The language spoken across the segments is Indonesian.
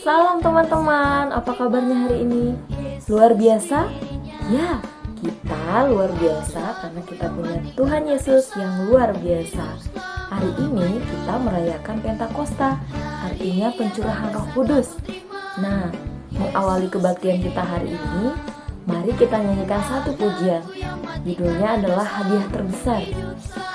Salam teman-teman, apa kabarnya hari ini? Luar biasa? Ya, kita luar biasa karena kita punya Tuhan Yesus yang luar biasa. Hari ini kita merayakan Pentakosta, artinya pencurahan Roh Kudus. Nah, mengawali kebaktian kita hari ini, mari kita nyanyikan satu pujian. Judulnya adalah Hadiah Terbesar.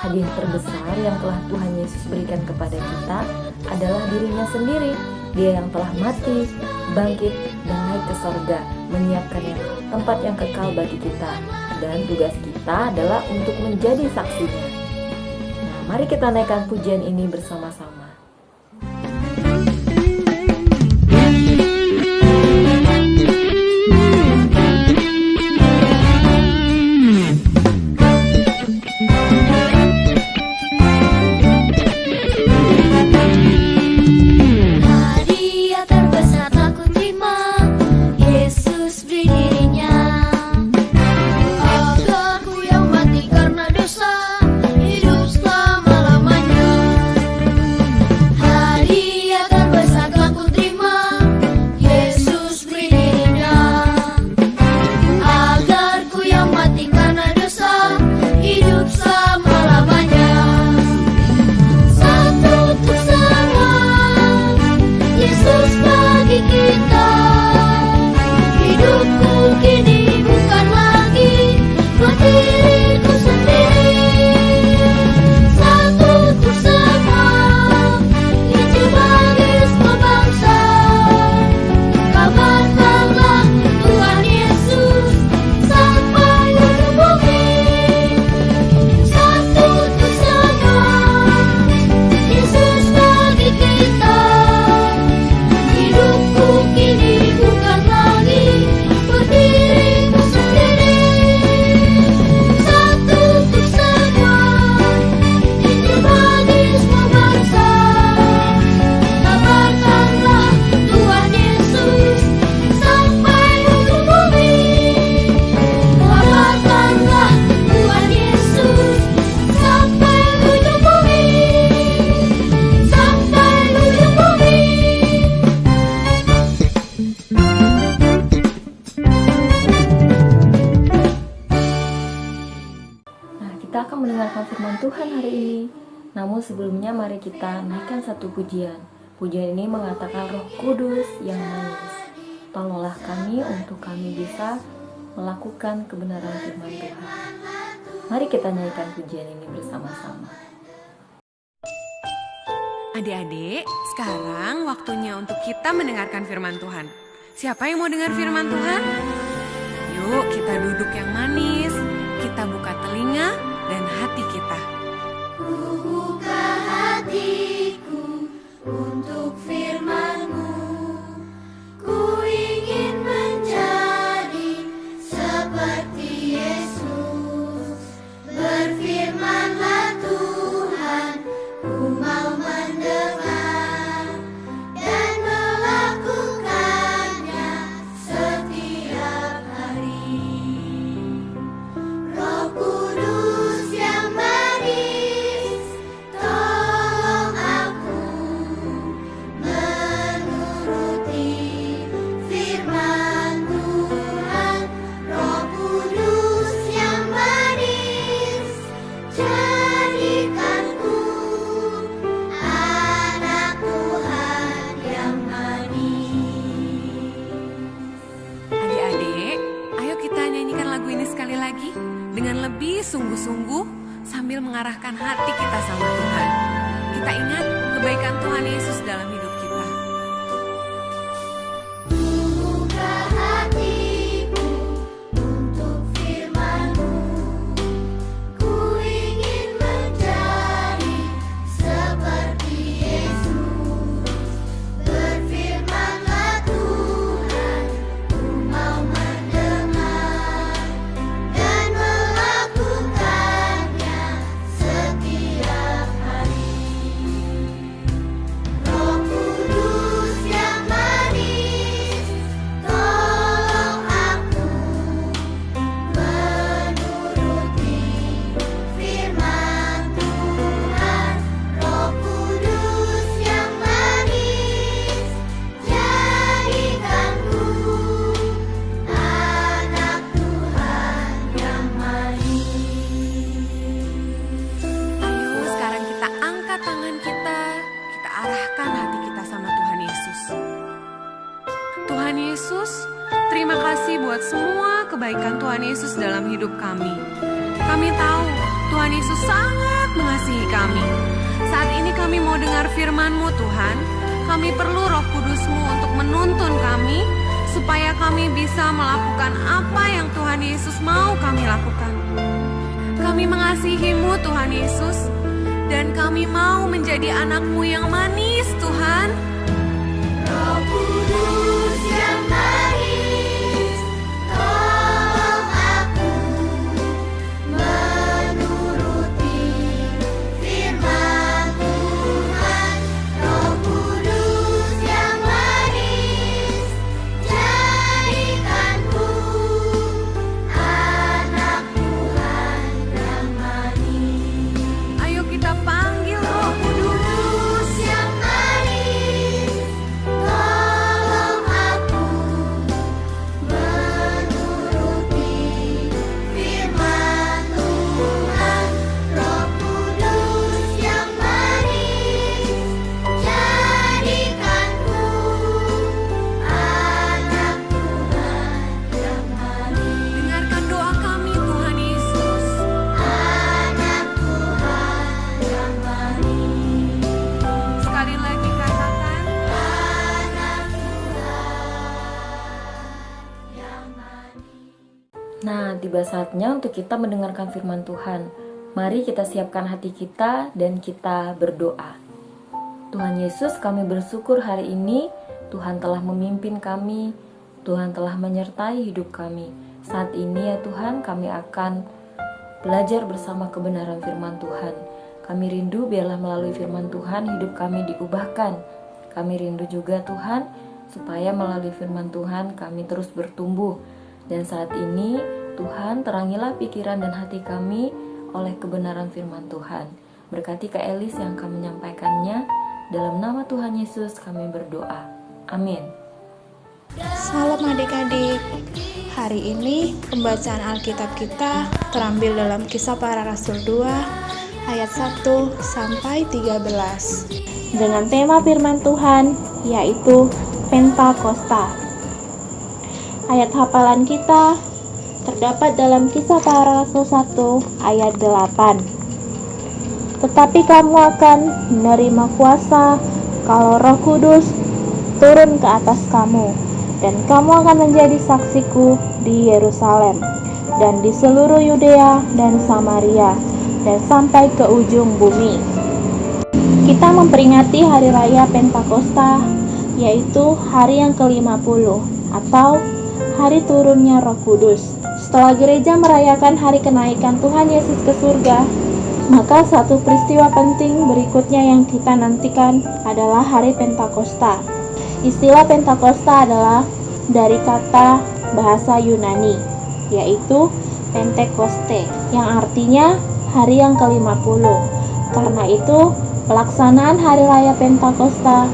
Hadiah terbesar yang telah Tuhan Yesus berikan kepada kita adalah dirinya sendiri. Dia yang telah mati, bangkit, dan naik ke sorga, menyiapkan tempat yang kekal bagi kita. Dan tugas kita adalah untuk menjadi saksinya. Nah, mari kita naikkan pujian ini bersama-sama. Kita akan mendengarkan firman Tuhan hari ini. Namun sebelumnya mari kita naikkan satu pujian. Pujian ini mengatakan Roh Kudus yang manis, tolonglah kami untuk kami bisa melakukan kebenaran firman Tuhan. Mari kita naikkan pujian ini bersama-sama. Adik-adik, sekarang waktunya untuk kita mendengarkan firman Tuhan. Siapa yang mau dengar firman Tuhan? Yuk kita duduk yang manis, kita buka telinga dan hati kita. Ku buka hatiku untuk firman-Mu. Ku ingin menjadi seperti Yesus. Berfirmanlah Tuhan, ku mau mendengar dan melakukannya setiap hari. Roh Kudus yang manis, tolong aku menuruti firman Tuhan. Roh Kudus yang manis, jadikanku anak Tuhan yang manis. Adik-adik, ayo kita nyanyikan lagu ini sekali lagi dengan lebih sungguh-sungguh sambil mengarahkan hati kita sama Tuhan. Kita ingat kebaikan Tuhan Yesus dalam hidup kita. Buka hatiku untuk firman-Mu. Ku ingin menjadi seperti Yesus. Berfirmanlah Tuhan, ku mau mendengar dan melakukannya setiap hari. Roh Tuhan Yesus, terima kasih buat semua kebaikan Tuhan Yesus dalam hidup kami. Kami tahu Tuhan Yesus sangat mengasihi kami. Saat ini kami mau dengar firman-Mu Tuhan. Kami perlu Roh Kudus-Mu untuk menuntun kami, supaya kami bisa melakukan apa yang Tuhan Yesus mau kami lakukan. Kami mengasihi-Mu Tuhan Yesus, dan kami mau menjadi anak-Mu yang manis Tuhan. Roh Kudus yang manis, tolong aku menuruti firman Tuhan. Roh Kudus yang manis, jadikanku anak Tuhan yang manis. Ayo kita panggil Roh Kudus. Yang manis, tolong aku menuruti firman Tuhan. Roh Kudus yang manis, jadikanku anak Tuhan yang manis. Dengarkan doa kami Tuhan Yesus. Anak Tuhan yang manis. Sekali lagi katakan, Anak Tuhan yang manis. Nah, tiba saatnya untuk kita mendengarkan firman Tuhan. Mari kita siapkan hati kita dan kita berdoa. Tuhan Yesus, kami bersyukur hari ini Tuhan telah memimpin kami, Tuhan telah menyertai hidup kami. Saat ini ya Tuhan, kami akan belajar bersama kebenaran firman Tuhan. Kami rindu biarlah melalui firman Tuhan hidup kami diubahkan. Kami rindu juga Tuhan, supaya melalui firman Tuhan kami terus bertumbuh. Dan saat ini Tuhan terangilah pikiran dan hati kami oleh kebenaran firman Tuhan. Berkati Kak Elis yang akan menyampaikannya. Dalam nama Tuhan Yesus kami berdoa. Amin. Salam adik-adik. Hari ini pembacaan Alkitab kita terambil dalam Kisah Para Rasul 2 ayat 1 sampai 13 dengan tema firman Tuhan yaitu Pentakosta. Ayat hafalan kita terdapat dalam Kisah Para Rasul 1 ayat 8. Tetapi kamu akan menerima kuasa kalau Roh Kudus turun ke atas kamu, dan kamu akan menjadi saksiku di Yerusalem dan di seluruh Yudea dan Samaria dan sampai ke ujung bumi. Kita memperingati hari raya Pentakosta, yaitu hari yang ke-50 atau hari turunnya Roh Kudus. Setelah gereja merayakan hari kenaikan Tuhan Yesus ke surga, maka satu peristiwa penting berikutnya yang kita nantikan adalah hari Pentakosta. Istilah Pentakosta adalah dari kata bahasa Yunani, yaitu Pentekoste, yang artinya hari yang ke-50. Karena itu, pelaksanaan hari raya Pentakosta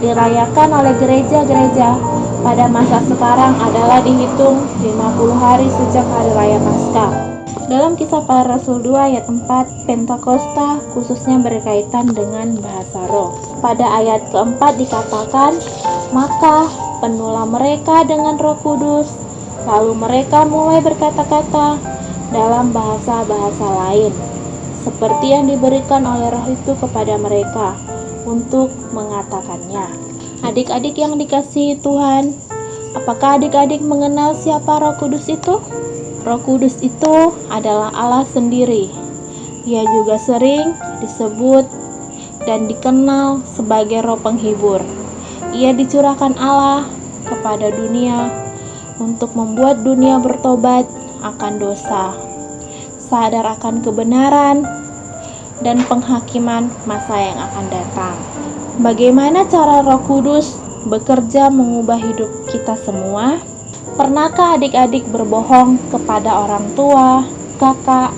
dirayakan oleh gereja-gereja pada masa sekarang adalah dihitung 50 hari sejak hari raya Paskah. Dalam Kisah Para Rasul 2 ayat 4, Pentakosta khususnya berkaitan dengan bahasa roh. Pada ayat keempat dikatakan, maka penuhlah mereka dengan Roh Kudus, lalu mereka mulai berkata-kata dalam bahasa-bahasa lain, seperti yang diberikan oleh Roh itu kepada mereka untuk mengatakannya. Adik-adik yang dikasihi Tuhan, apakah adik-adik mengenal siapa Roh Kudus itu? Roh Kudus itu adalah Allah sendiri. Ia juga sering disebut dan dikenal sebagai Roh Penghibur. Ia dicurahkan Allah kepada dunia untuk membuat dunia bertobat akan dosa, sadar akan kebenaran, dan penghakiman masa yang akan datang. Bagaimana cara Roh Kudus bekerja mengubah hidup kita semua? Pernahkah adik-adik berbohong kepada orang tua, kakak,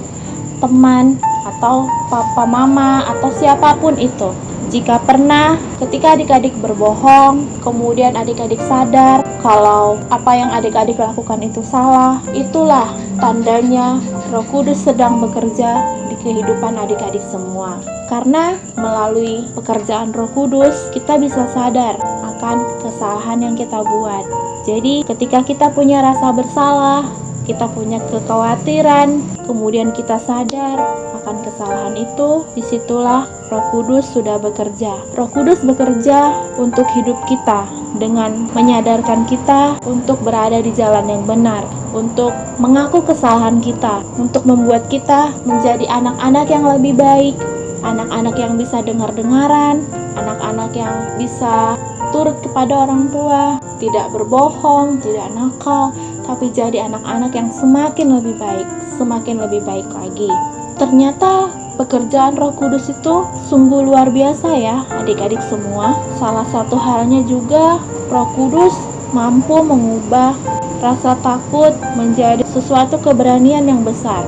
teman, atau papa, mama, atau siapapun itu? Jika pernah, ketika adik-adik berbohong, kemudian adik-adik sadar kalau apa yang adik-adik lakukan itu salah, itulah tandanya Roh Kudus sedang bekerja di kehidupan adik-adik semua. Karena melalui pekerjaan Roh Kudus, kita bisa sadar akan kesalahan yang kita buat. Jadi ketika kita punya rasa bersalah, kita punya kekhawatiran, kemudian kita sadar akan kesalahan itu, disitulah Roh Kudus sudah bekerja. Roh Kudus bekerja untuk hidup kita dengan menyadarkan kita untuk berada di jalan yang benar, untuk mengaku kesalahan kita, untuk membuat kita menjadi anak-anak yang lebih baik, anak-anak yang bisa dengar-dengaran, anak-anak yang bisa turut kepada orang tua, tidak berbohong, tidak nakal, tapi jadi anak-anak yang semakin lebih baik lagi. Ternyata pekerjaan Roh Kudus itu sungguh luar biasa ya adik-adik semua. Salah satu halnya juga Roh Kudus mampu mengubah rasa takut menjadi sesuatu keberanian yang besar,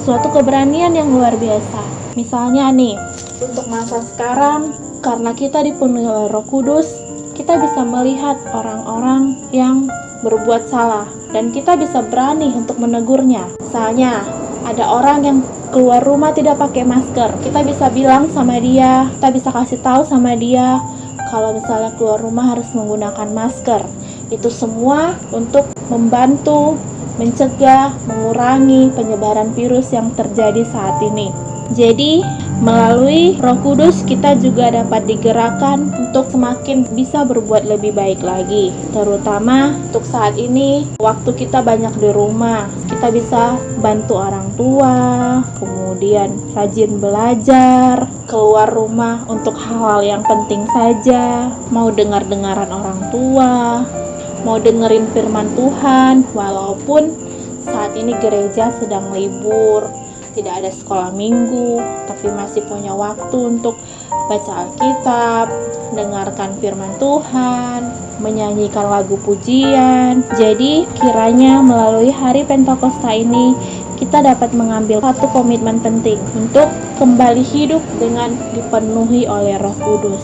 suatu keberanian yang luar biasa. Misalnya nih, untuk masa sekarang, karena kita dipenuhi oleh Roh Kudus, kita bisa melihat orang-orang yang berbuat salah dan kita bisa berani untuk menegurnya. Misalnya, ada orang yang keluar rumah tidak pakai masker, kita bisa bilang sama dia, kita bisa kasih tahu sama dia kalau misalnya keluar rumah harus menggunakan masker. Itu semua untuk membantu mencegah, mengurangi penyebaran virus yang terjadi saat ini. Jadi, melalui Roh Kudus kita juga dapat digerakkan untuk semakin bisa berbuat lebih baik lagi. Terutama untuk saat ini, waktu kita banyak di rumah, kita bisa bantu orang tua, kemudian rajin belajar, keluar rumah untuk hal-hal yang penting saja, mau dengar-dengaran orang tua, mau dengerin firman Tuhan, walaupun saat ini gereja sedang libur, tidak ada sekolah minggu, tapi masih punya waktu untuk baca Alkitab, dengarkan firman Tuhan, menyanyikan lagu pujian. Jadi kiranya melalui hari Pentakosta ini kita dapat mengambil satu komitmen penting untuk kembali hidup dengan dipenuhi oleh Roh Kudus,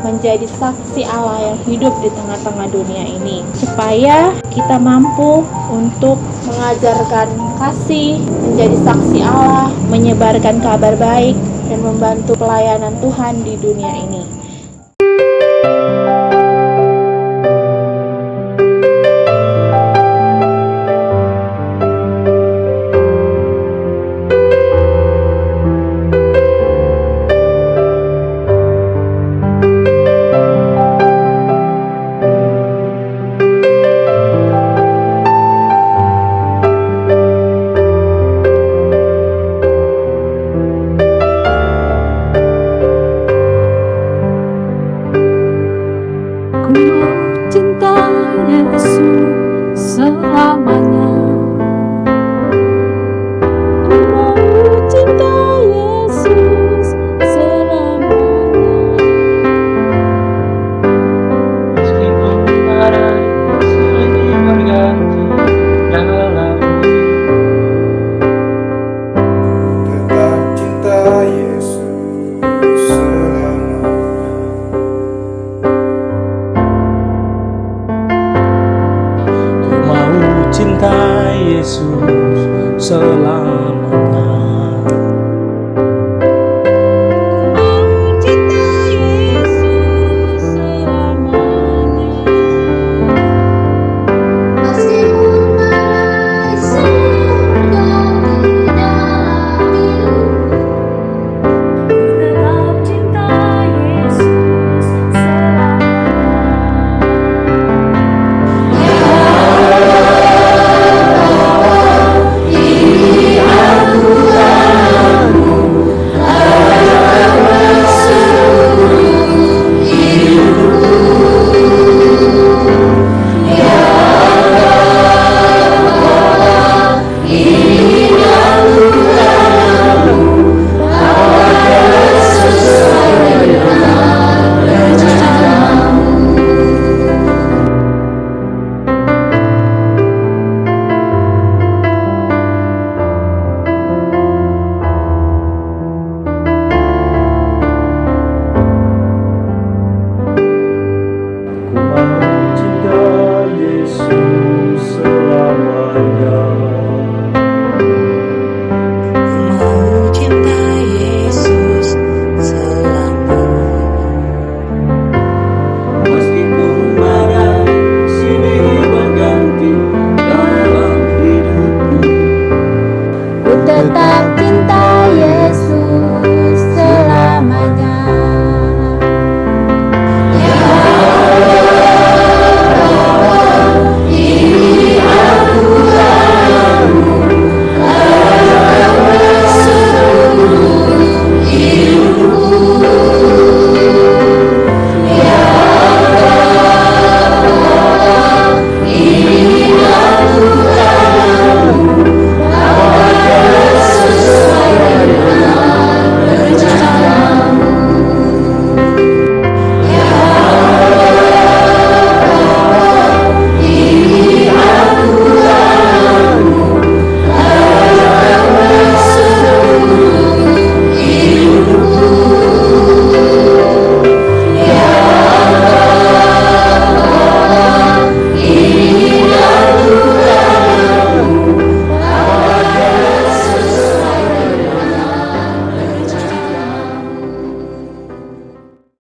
menjadi saksi Allah yang hidup di tengah-tengah dunia ini, supaya kita mampu untuk mengajarkan kasih, menjadi saksi Allah, menyebarkan kabar baik, dan membantu pelayanan Tuhan di dunia ini. Yesus selamanya.